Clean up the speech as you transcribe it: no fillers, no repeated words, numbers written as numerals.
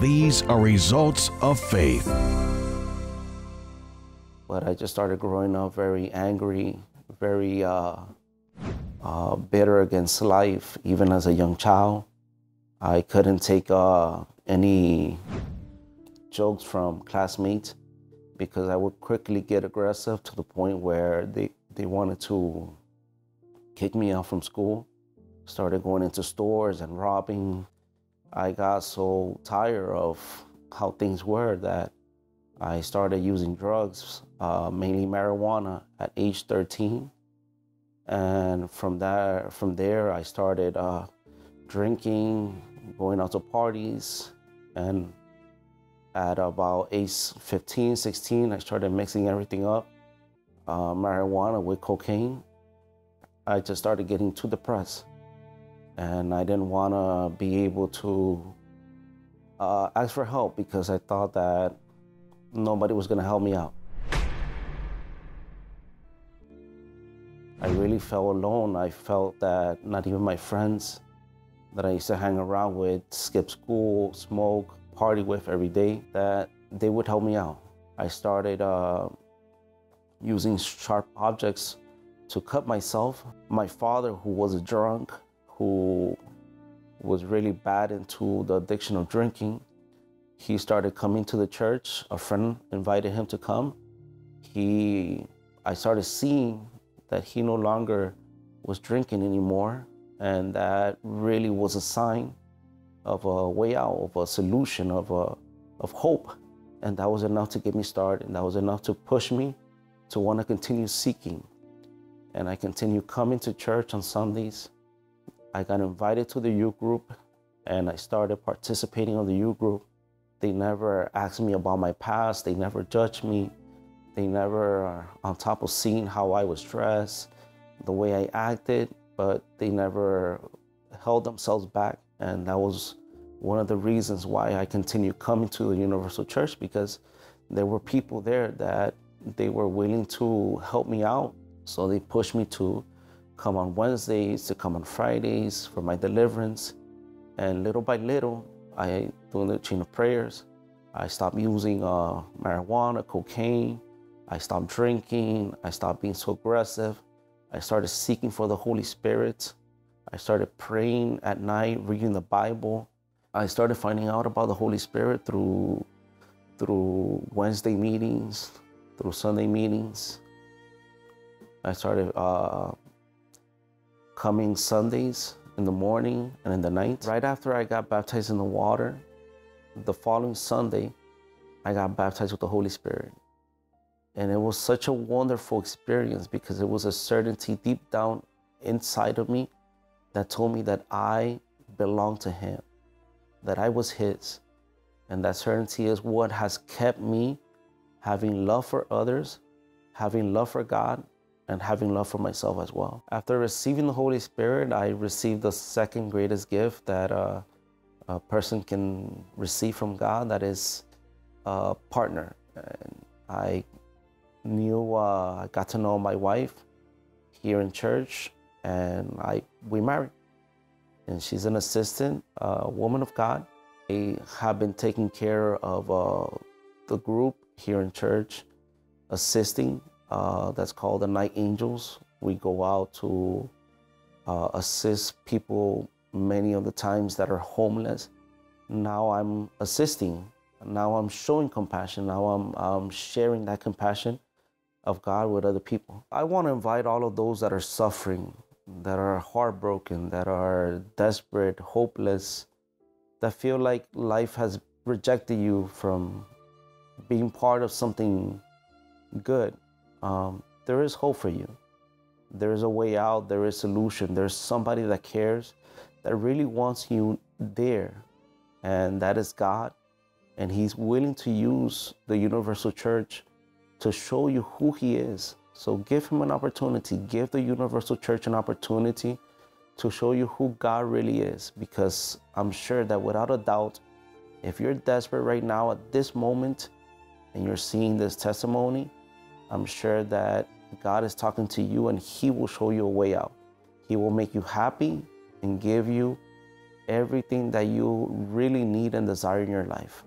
These are results of faith. But I just started growing up very angry, very bitter against life, even as a young child. I couldn't take any jokes from classmates because I would quickly get aggressive to the point where they wanted to kick me out from school. Started going into stores and robbing. I got so tired of how things were that I started using drugs, mainly marijuana, at age 13. And from there, I started drinking, going out to parties, and at about age 15, 16, I started mixing everything up, marijuana with cocaine. I just started getting too depressed, and I didn't want to be able to ask for help because I thought that nobody was going to help me out. I really felt alone. I felt that not even my friends that I used to hang around with, skip school, smoke, party with every day, that they would help me out. I started using sharp objects to cut myself. My father, who was a drunk, who was really bad into the addiction of drinking, he started coming to the church. A friend invited him to come. I started seeing that he no longer was drinking anymore, and that really was a sign of a way out, of a solution, of hope. And that was enough to get me started, and that was enough to push me to want to continue seeking. And I continued coming to church on Sundays. I got invited to the youth group, and I started participating in the youth group. They never asked me about my past. They never judged me. They never, on top of seeing how I was dressed, the way I acted, but they never held themselves back. And that was one of the reasons why I continued coming to the Universal Church, because there were people there that they were willing to help me out. So they pushed me to come on Wednesdays, to come on Fridays for my deliverance. And little by little, doing the chain of prayers, I stopped using marijuana, cocaine. I stopped drinking. I stopped being so aggressive. I started seeking for the Holy Spirit. I started praying at night, reading the Bible. I started finding out about the Holy Spirit through Wednesday meetings, through Sunday meetings. I started coming Sundays in the morning and in the night. Right after I got baptized in the water, the following Sunday, I got baptized with the Holy Spirit. And it was such a wonderful experience because it was a certainty deep down inside of me that told me that I belonged to Him, that I was His. And that certainty is what has kept me having love for others, having love for God, and having love for myself as well. After receiving the Holy Spirit, I received the second greatest gift that a person can receive from God, that is a partner. And I got to know my wife here in church, and we married. And she's an assistant, a woman of God. I have been taking care of the group here in church, assisting. That's called the Night Angels. We go out to assist people many of the times that are homeless. Now I'm assisting. Now I'm showing compassion. Now I'm sharing that compassion of God with other people. I want to invite all of those that are suffering, that are heartbroken, that are desperate, hopeless, that feel like life has rejected you from being part of something good. There is hope for you. There is a way out. There is a solution. There's somebody that cares, that really wants you there, and that is God. And He's willing to use the Universal Church to show you who He is. So give Him an opportunity. Give the Universal Church an opportunity to show you who God really is. Because I'm sure that without a doubt, if you're desperate right now at this moment and you're seeing this testimony, I'm sure that God is talking to you, and He will show you a way out. He will make you happy and give you everything that you really need and desire in your life.